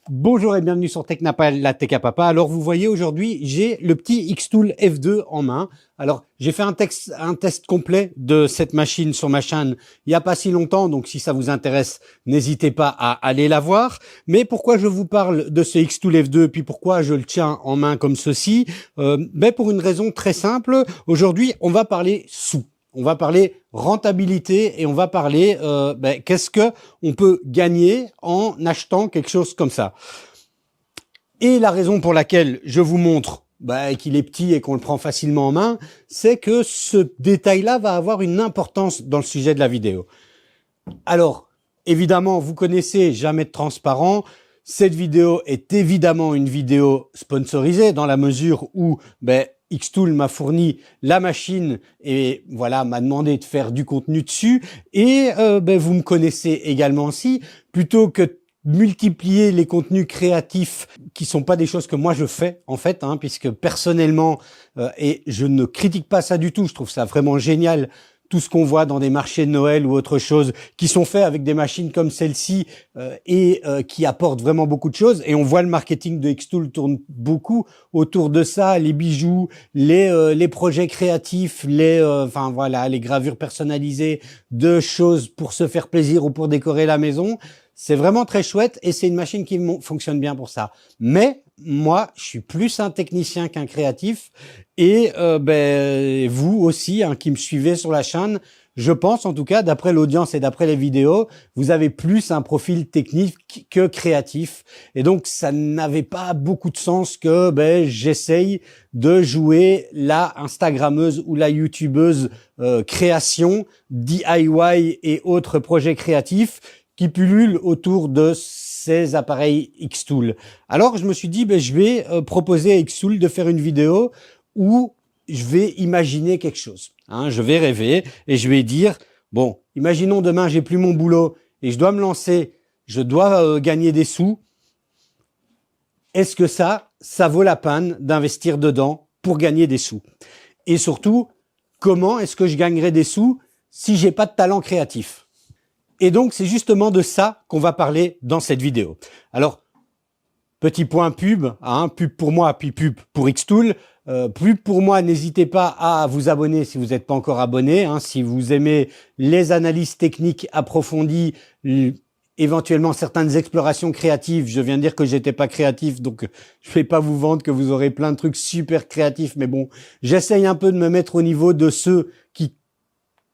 Bonjour et bienvenue sur Technapal, la Tech à Papa. Alors vous voyez aujourd'hui, j'ai le petit Xtool F2 en main. Alors j'ai fait un test complet de cette machine sur ma chaîne il n'y a pas si longtemps, donc si ça vous intéresse, n'hésitez pas à aller la voir. Mais pourquoi je vous parle de ce Xtool F2 puis pourquoi je le tiens en main comme ceci? Pour une raison très simple. Aujourd'hui, on va parler sous. On va parler rentabilité et on va parler qu'est-ce que on peut gagner en achetant quelque chose comme ça. Et la raison pour laquelle je vous montre qu'il est petit et qu'on le prend facilement en main, c'est que ce détail-là va avoir une importance dans le sujet de la vidéo. Alors, évidemment, vous connaissez Jamais de transparent. Cette vidéo est évidemment une vidéo sponsorisée dans la mesure où Xtool m'a fourni la machine et voilà m'a demandé de faire du contenu dessus. Et vous me connaissez également aussi. Plutôt que multiplier les contenus créatifs qui sont pas des choses que moi je fais en fait, puisque personnellement et je ne critique pas ça du tout, je trouve ça vraiment génial. Tout ce qu'on voit dans des marchés de Noël ou autre chose, qui sont faits avec des machines comme celle-ci qui apportent vraiment beaucoup de choses. Et on voit le marketing de Xtool tourne beaucoup autour de ça, les bijoux, les projets créatifs, les gravures personnalisées de choses pour se faire plaisir ou pour décorer la maison. C'est vraiment très chouette et c'est une machine qui fonctionne bien pour ça. Mais moi, je suis plus un technicien qu'un créatif et vous aussi qui me suivez sur la chaîne, je pense en tout cas, d'après l'audience et d'après les vidéos, vous avez plus un profil technique que créatif. Et donc, ça n'avait pas beaucoup de sens que j'essaye de jouer la Instagrammeuse ou la YouTubeuse création, DIY et autres projets créatifs qui pullulent autour de ces appareils Xtool. Alors, je me suis dit, je vais proposer à Xtool de faire une vidéo où je vais imaginer quelque chose. Je vais rêver et je vais dire, bon, imaginons demain, j'ai plus mon boulot et je dois me lancer, je dois gagner des sous. Est-ce que ça vaut la peine d'investir dedans pour gagner des sous? Et surtout, comment est-ce que je gagnerai des sous si j'ai pas de talent créatif? Et donc, c'est justement de ça qu'on va parler dans cette vidéo. Alors, petit point pub, pub pour moi, puis pub pour Xtool. Pub pour moi, n'hésitez pas à vous abonner si vous n'êtes pas encore abonné. Si vous aimez les analyses techniques approfondies, éventuellement certaines explorations créatives. Je viens de dire que j'étais pas créatif, donc je vais pas vous vendre que vous aurez plein de trucs super créatifs. Mais bon, j'essaye un peu de me mettre au niveau de ceux qui,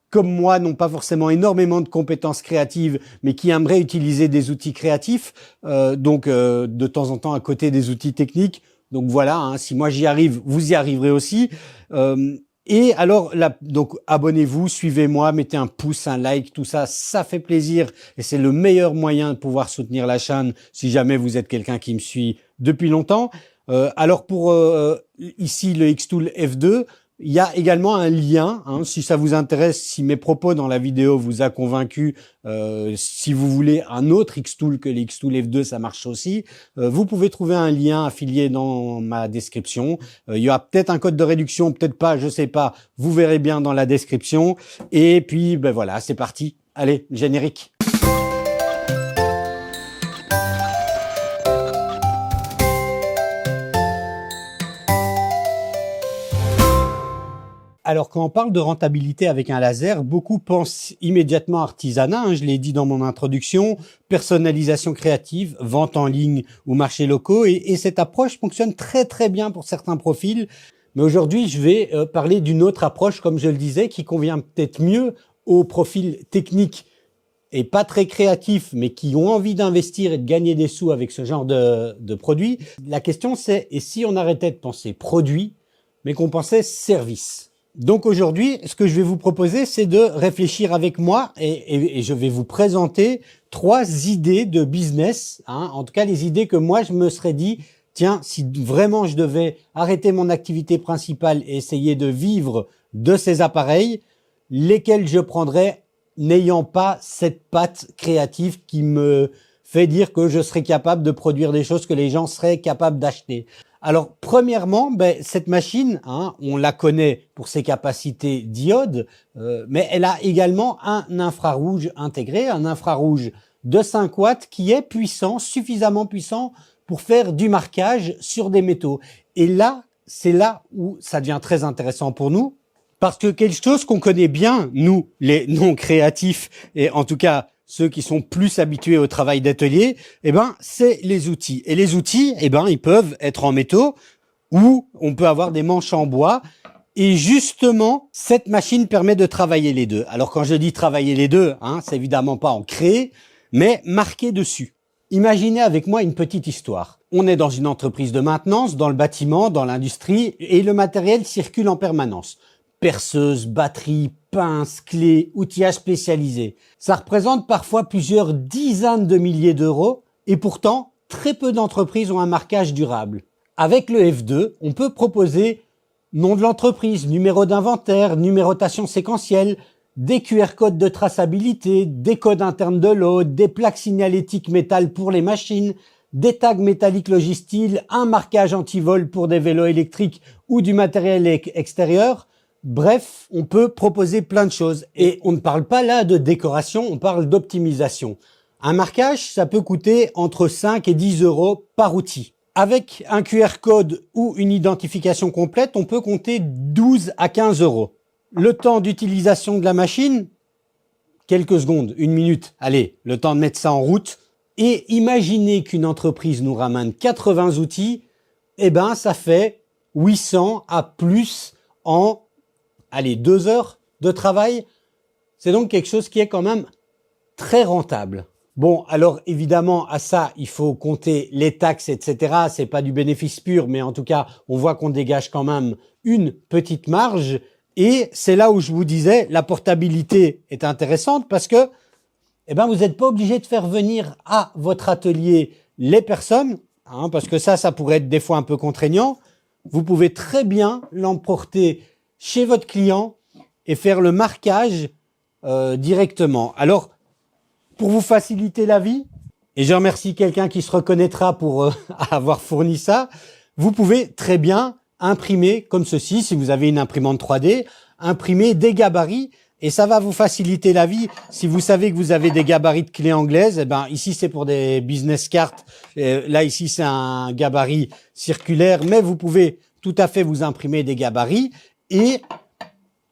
comme moi, n'ont pas forcément énormément de compétences créatives, mais qui aimeraient utiliser des outils créatifs, de temps en temps à côté des outils techniques. Donc voilà, si moi j'y arrive, vous y arriverez aussi. Et alors, donc abonnez-vous, suivez-moi, mettez un pouce, un like, tout ça, ça fait plaisir et c'est le meilleur moyen de pouvoir soutenir la chaîne si jamais vous êtes quelqu'un qui me suit depuis longtemps. Alors pour ici le Xtool F2, il y a également un lien, si ça vous intéresse, si mes propos dans la vidéo vous a convaincu, si vous voulez un autre Xtool que le Xtool F2, ça marche aussi. Vous pouvez trouver un lien affilié dans ma description. Il y aura peut-être un code de réduction, peut-être pas, je sais pas. Vous verrez bien dans la description. Et puis, voilà, c'est parti. Allez, générique. Alors, quand on parle de rentabilité avec un laser, beaucoup pensent immédiatement artisanat, je l'ai dit dans mon introduction, personnalisation créative, vente en ligne ou marchés locaux, et cette approche fonctionne très très bien pour certains profils. Mais aujourd'hui, je vais parler d'une autre approche, comme je le disais, qui convient peut-être mieux aux profils techniques et pas très créatifs, mais qui ont envie d'investir et de gagner des sous avec ce genre de produits. La question c'est, et si on arrêtait de penser produit, mais qu'on pensait service? Donc aujourd'hui, ce que je vais vous proposer, c'est de réfléchir avec moi et je vais vous présenter 3 idées de business, en tout cas les idées que moi je me serais dit, tiens, si vraiment je devais arrêter mon activité principale et essayer de vivre de ces appareils, lesquels je prendrais n'ayant pas cette patte créative qui me fait dire que je serais capable de produire des choses que les gens seraient capables d'acheter. Alors, premièrement, cette machine, on la connaît pour ses capacités diode, mais elle a également un infrarouge intégré, un infrarouge de 5 watts qui est puissant, suffisamment puissant pour faire du marquage sur des métaux. Et là, c'est là où ça devient très intéressant pour nous, parce que quelque chose qu'on connaît bien, nous, les non créatifs, et en tout cas ceux qui sont plus habitués au travail d'atelier, c'est les outils. Et les outils, ils peuvent être en métaux ou on peut avoir des manches en bois. Et justement, cette machine permet de travailler les deux. Alors quand je dis travailler les deux, c'est évidemment pas en créer, mais marquer dessus. Imaginez avec moi une petite histoire. On est dans une entreprise de maintenance, dans le bâtiment, dans l'industrie, et le matériel circule en permanence. Perceuses, batteries, pinces, clés, outillage spécialisé. Ça représente parfois plusieurs dizaines de milliers d'euros, et pourtant, très peu d'entreprises ont un marquage durable. Avec le F2, on peut proposer nom de l'entreprise, numéro d'inventaire, numérotation séquentielle, des QR codes de traçabilité, des codes internes de l'eau, des plaques signalétiques métal pour les machines, des tags métalliques Logistyle, un marquage anti-vol pour des vélos électriques ou du matériel extérieur. Bref, on peut proposer plein de choses. Et on ne parle pas là de décoration, on parle d'optimisation. Un marquage, ça peut coûter entre 5 et 10 euros par outil. Avec un QR code ou une identification complète, on peut compter 12 à 15 euros. Le temps d'utilisation de la machine, quelques secondes, 1 minute. Allez, le temps de mettre ça en route. Et imaginez qu'une entreprise nous ramène 80 outils, ça fait 800 à plus en 2 heures de travail. C'est donc quelque chose qui est quand même très rentable. Bon, alors évidemment, à ça, il faut compter les taxes, etc. C'est pas du bénéfice pur, mais en tout cas, on voit qu'on dégage quand même une petite marge. Et c'est là où je vous disais, la portabilité est intéressante parce que, vous n'êtes pas obligé de faire venir à votre atelier les personnes, parce que ça pourrait être des fois un peu contraignant. Vous pouvez très bien l'emporter chez votre client et faire le marquage directement. Alors, pour vous faciliter la vie, et je remercie quelqu'un qui se reconnaîtra pour avoir fourni ça, vous pouvez très bien imprimer comme ceci, si vous avez une imprimante 3D, imprimer des gabarits, et ça va vous faciliter la vie. Si vous savez que vous avez des gabarits de clés anglaises, ici c'est pour des business cards, là ici c'est un gabarit circulaire, mais vous pouvez tout à fait vous imprimer des gabarits, et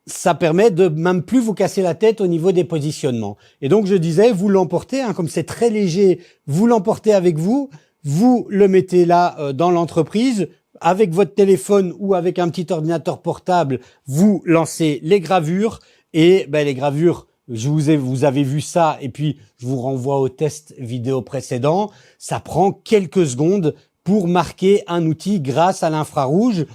ça permet de même plus vous casser la tête au niveau des positionnements. Et donc je disais, vous l'emportez, comme c'est très léger, vous l'emportez avec vous, vous le mettez là dans l'entreprise, avec votre téléphone ou avec un petit ordinateur portable, vous lancez les gravures, et les gravures, vous avez vu ça, et puis je vous renvoie au test vidéo précédent, ça prend quelques secondes pour marquer un outil grâce à l'infrarouge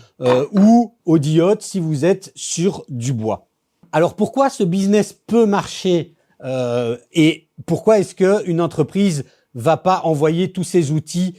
ou au diode si vous êtes sur du bois. Alors pourquoi ce business peut marcher et pourquoi est-ce qu'une entreprise va pas envoyer tous ses outils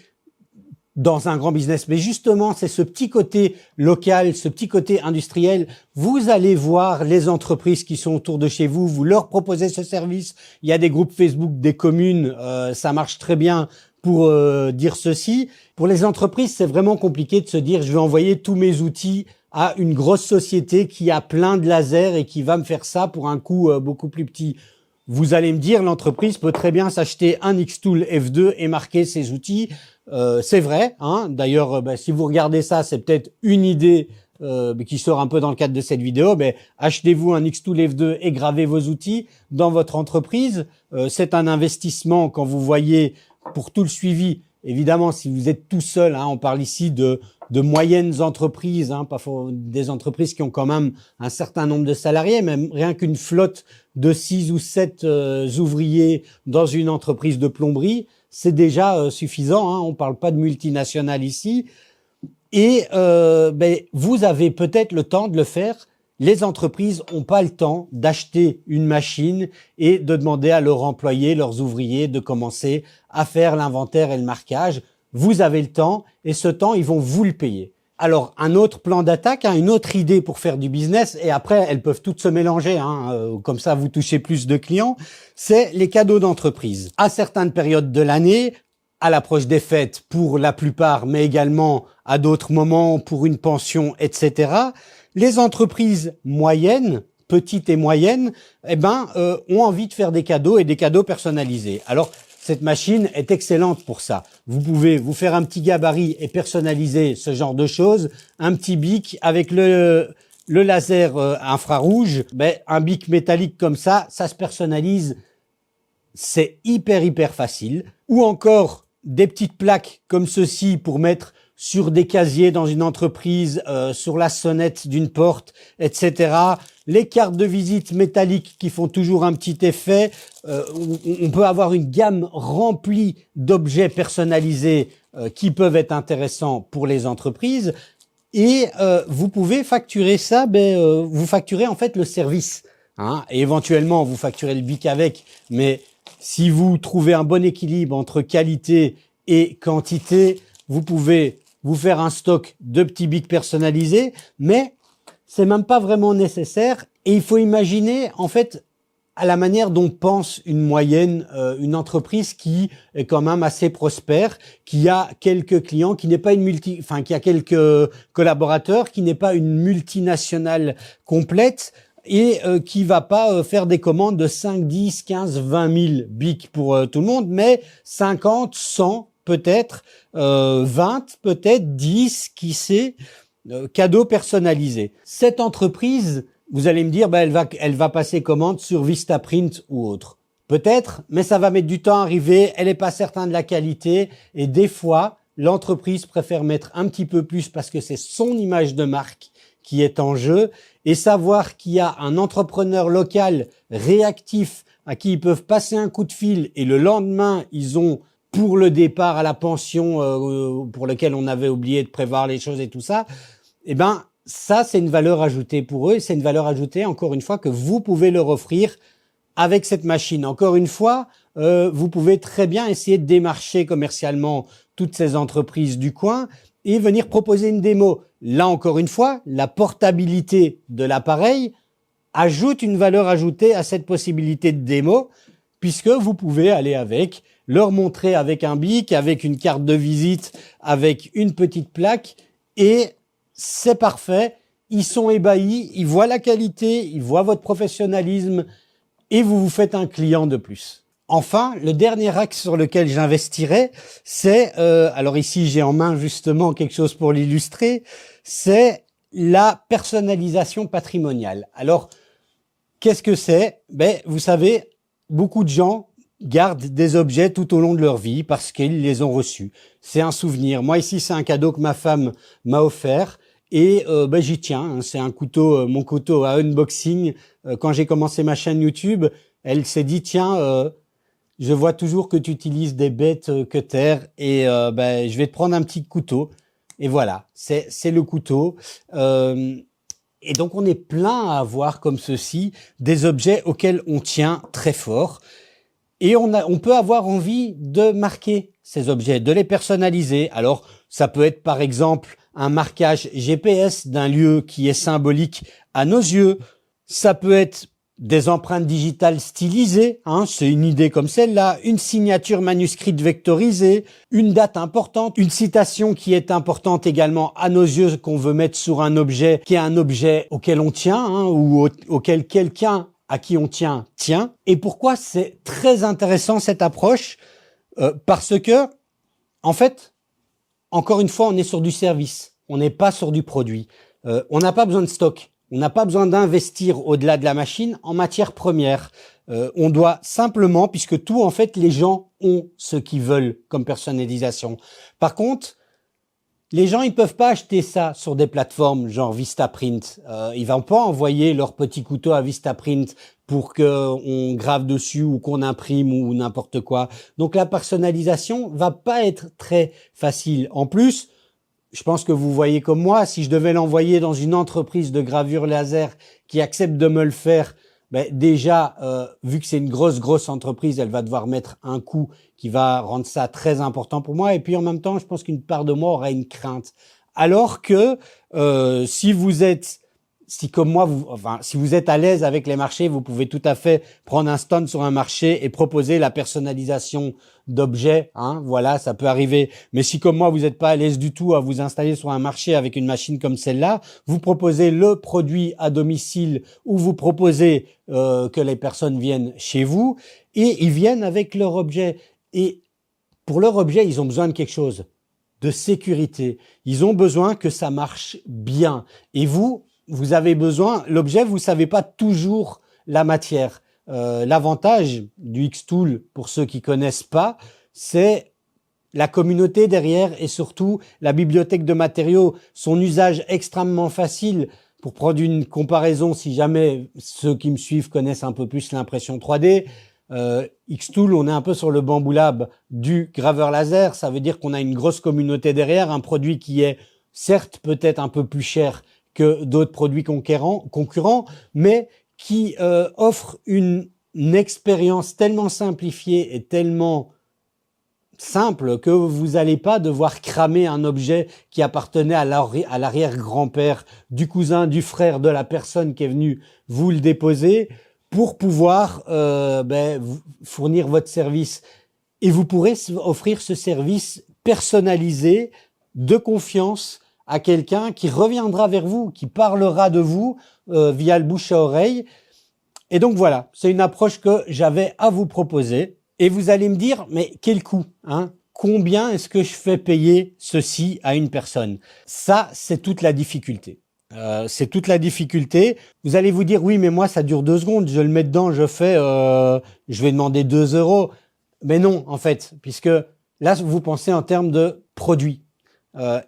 dans un grand business? Mais justement, c'est ce petit côté local, ce petit côté industriel. Vous allez voir les entreprises qui sont autour de chez vous, vous leur proposez ce service. Il y a des groupes Facebook, des communes, ça marche très bien pour dire ceci. Pour les entreprises, c'est vraiment compliqué de se dire je vais envoyer tous mes outils à une grosse société qui a plein de lasers et qui va me faire ça pour un coût beaucoup plus petit. Vous allez me dire, l'entreprise peut très bien s'acheter un Xtool F2 et marquer ses outils. C'est vrai. D'ailleurs, si vous regardez ça, c'est peut-être une idée qui sort un peu dans le cadre de cette vidéo. Achetez-vous un Xtool F2 et gravez vos outils dans votre entreprise. C'est un investissement quand vous voyez pour tout le suivi. Évidemment, si vous êtes tout seul, on parle ici de moyennes entreprises, pas des entreprises qui ont quand même un certain nombre de salariés, même rien qu'une flotte de 6 ou 7 ouvriers dans une entreprise de plomberie, c'est déjà suffisant. On parle pas de multinationales ici. Et vous avez peut-être le temps de le faire. Les entreprises n'ont pas le temps d'acheter une machine et de demander à leurs employés, leurs ouvriers, de commencer à faire l'inventaire et le marquage. Vous avez le temps et ce temps, ils vont vous le payer. Alors, un autre plan d'attaque, une autre idée pour faire du business, et après, elles peuvent toutes se mélanger, comme ça vous touchez plus de clients, c'est les cadeaux d'entreprise. À certaines périodes de l'année, à l'approche des fêtes pour la plupart, mais également à d'autres moments pour une pension, etc., les entreprises moyennes, petites et moyennes, ont envie de faire des cadeaux et des cadeaux personnalisés. Alors, cette machine est excellente pour ça. Vous pouvez vous faire un petit gabarit et personnaliser ce genre de choses. Un petit bic avec le laser infrarouge, un bic métallique comme ça se personnalise. C'est hyper facile. Ou encore des petites plaques comme ceci pour mettre sur des casiers dans une entreprise, sur la sonnette d'une porte, etc. Les cartes de visite métalliques qui font toujours un petit effet. On peut avoir une gamme remplie d'objets personnalisés qui peuvent être intéressants pour les entreprises. Et vous pouvez facturer ça, vous facturez en fait le service. Hein, et éventuellement, vous facturez le bic avec. Mais si vous trouvez un bon équilibre entre qualité et quantité, vous pouvez vous faire un stock de petits bics personnalisés, mais c'est même pas vraiment nécessaire. Et il faut imaginer, en fait, à la manière dont pense une moyenne, une entreprise qui est quand même assez prospère, qui a quelques clients, qui n'est pas qui a quelques collaborateurs, qui n'est pas une multinationale complète et qui va pas faire des commandes de 5, 10, 15, 20 000 bics pour tout le monde, mais 50, 100 peut-être, 20 peut-être, 10, qui sait, cadeaux personnalisés. Cette entreprise, vous allez me dire, elle va passer commande sur Vistaprint ou autre. Peut-être, mais ça va mettre du temps à arriver, elle n'est pas certaine de la qualité, et des fois, l'entreprise préfère mettre un petit peu plus parce que c'est son image de marque qui est en jeu, et savoir qu'il y a un entrepreneur local réactif à qui ils peuvent passer un coup de fil, et le lendemain, ils ont pour le départ à la pension pour lequel on avait oublié de prévoir les choses et tout ça, ça, c'est une valeur ajoutée pour eux. C'est une valeur ajoutée, encore une fois, que vous pouvez leur offrir avec cette machine. Encore une fois, vous pouvez très bien essayer de démarcher commercialement toutes ces entreprises du coin et venir proposer une démo. Là, encore une fois, la portabilité de l'appareil ajoute une valeur ajoutée à cette possibilité de démo, puisque vous pouvez aller avec, leur montrer avec un bic, avec une carte de visite, avec une petite plaque, et c'est parfait. Ils sont ébahis, ils voient la qualité, ils voient votre professionnalisme, et vous vous faites un client de plus. Enfin, le dernier axe sur lequel j'investirais, c'est, alors ici j'ai en main justement quelque chose pour l'illustrer, c'est la personnalisation patrimoniale. Alors, qu'est-ce que c'est? Vous savez, beaucoup de gens gardent des objets tout au long de leur vie parce qu'ils les ont reçus. C'est un souvenir. Moi ici, c'est un cadeau que ma femme m'a offert et j'y tiens. Hein. C'est un couteau, mon couteau à unboxing. Quand j'ai commencé ma chaîne YouTube, elle s'est dit tiens, je vois toujours que tu utilises des bêtes cutter et je vais te prendre un petit couteau. Et voilà, c'est le couteau. Et donc, on est plein à avoir comme ceci des objets auxquels on tient très fort. Et on peut avoir envie de marquer ces objets, de les personnaliser. Alors, ça peut être par exemple un marquage GPS d'un lieu qui est symbolique à nos yeux. Ça peut être des empreintes digitales stylisées, hein, c'est une idée comme celle-là, une signature manuscrite vectorisée, une date importante, une citation qui est importante également à nos yeux qu'on veut mettre sur un objet qui est un objet auquel on tient, hein, ou auquel quelqu'un à qui on tient. Et pourquoi c'est très intéressant cette approche? Parce que, en fait, encore une fois, on est sur du service, on n'est pas sur du produit. On n'a pas besoin de stock. On n'a pas besoin d'investir au-delà de la machine en matière première. On doit simplement, puisque tout, en fait, les gens ont ce qu'ils veulent comme personnalisation. Par contre, les gens, ils peuvent pas acheter ça sur des plateformes genre Vistaprint. Ils vont pas envoyer leur petit couteau à Vistaprint pour qu'on grave dessus ou qu'on imprime ou n'importe quoi. Donc, la personnalisation va pas être très facile. En plus, je pense que vous voyez comme moi, si je devais l'envoyer dans une entreprise de gravure laser qui accepte de me le faire, déjà, vu que c'est une grosse entreprise, elle va devoir mettre un coût qui va rendre ça très important pour moi. Et puis en même temps, je pense qu'une part de moi aura une crainte. Alors que si comme moi, si vous êtes à l'aise avec les marchés, vous pouvez tout à fait prendre un stand sur un marché et proposer la personnalisation d'objets. Hein, voilà, ça peut arriver. Mais si comme moi, vous n'êtes pas à l'aise du tout à vous installer sur un marché avec une machine comme celle-là, vous proposez le produit à domicile ou vous proposez que les personnes viennent chez vous et ils viennent avec leur objet. Et pour leur objet, ils ont besoin de quelque chose, de sécurité. Ils ont besoin que ça marche bien. Et vous avez besoin, l'objet, vous savez pas toujours la matière. L'avantage du Xtool, pour ceux qui connaissent pas, c'est la communauté derrière et surtout la bibliothèque de matériaux, son usage extrêmement facile. Pour prendre une comparaison, si jamais ceux qui me suivent connaissent un peu plus l'impression 3D, Xtool, on est un peu sur le Bambu Lab du graveur laser. Ça veut dire qu'on a une grosse communauté derrière, un produit qui est certes peut-être un peu plus cher que d'autres produits concurrents, mais qui offre une expérience tellement simplifiée et tellement simple que vous n'allez pas devoir cramer un objet qui appartenait à l'arrière-grand-père du cousin, du frère de la personne qui est venue vous le déposer pour pouvoir fournir votre service. Et vous pourrez offrir ce service personnalisé, de confiance, à quelqu'un qui reviendra vers vous, qui parlera de vous via le bouche à oreille. Et donc voilà, c'est une approche que j'avais à vous proposer. Et vous allez me dire, mais quel coût, hein? Combien est-ce que je fais payer ceci à une personne? Ça, c'est toute la difficulté. C'est toute la difficulté. Vous allez vous dire, oui, mais moi, ça dure 2 secondes. Je le mets dedans, je vais demander 2 euros. Mais non, en fait, puisque là, vous pensez en termes de produit.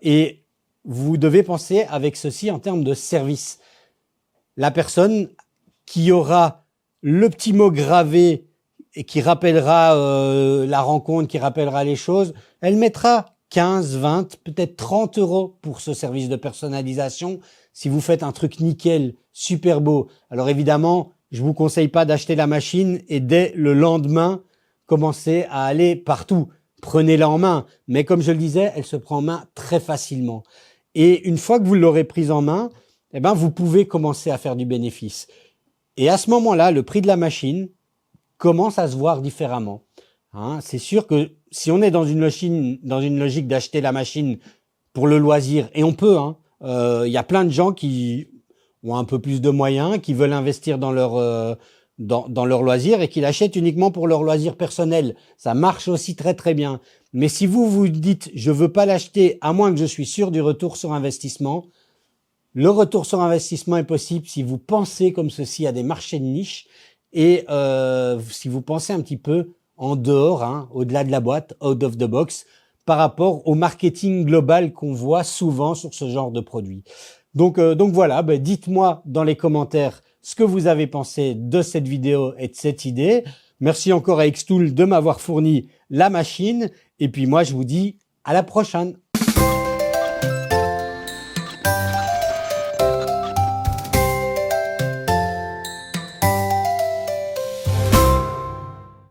Et vous devez penser avec ceci en termes de service. La personne qui aura le petit mot gravé et qui rappellera la rencontre, qui rappellera les choses, elle mettra 15, 20, peut-être 30 euros pour ce service de personnalisation si vous faites un truc nickel, super beau. Alors évidemment, je vous conseille pas d'acheter la machine et dès le lendemain, commencer à aller partout. Prenez-la en main. Mais comme je le disais, elle se prend en main très facilement. Et une fois que vous l'aurez prise en main, eh ben, vous pouvez commencer à faire du bénéfice. Et à ce moment-là, le prix de la machine commence à se voir différemment. Hein, c'est sûr que si on est dans une logique d'acheter la machine pour le loisir, et on peut, y a plein de gens qui ont un peu plus de moyens, qui veulent investir dans leur loisir et qui l'achètent uniquement pour leur loisir personnel. Ça marche aussi très très bien. Mais si vous vous dites, je veux pas l'acheter à moins que je suis sûr du retour sur investissement, le retour sur investissement est possible si vous pensez comme ceci à des marchés de niche et si vous pensez un petit peu en dehors, au-delà de la boîte, out of the box, par rapport au marketing global qu'on voit souvent sur ce genre de produit. Donc voilà, dites-moi dans les commentaires ce que vous avez pensé de cette vidéo et de cette idée. Merci encore à Xtool de m'avoir fourni la machine. Et puis moi, je vous dis à la prochaine.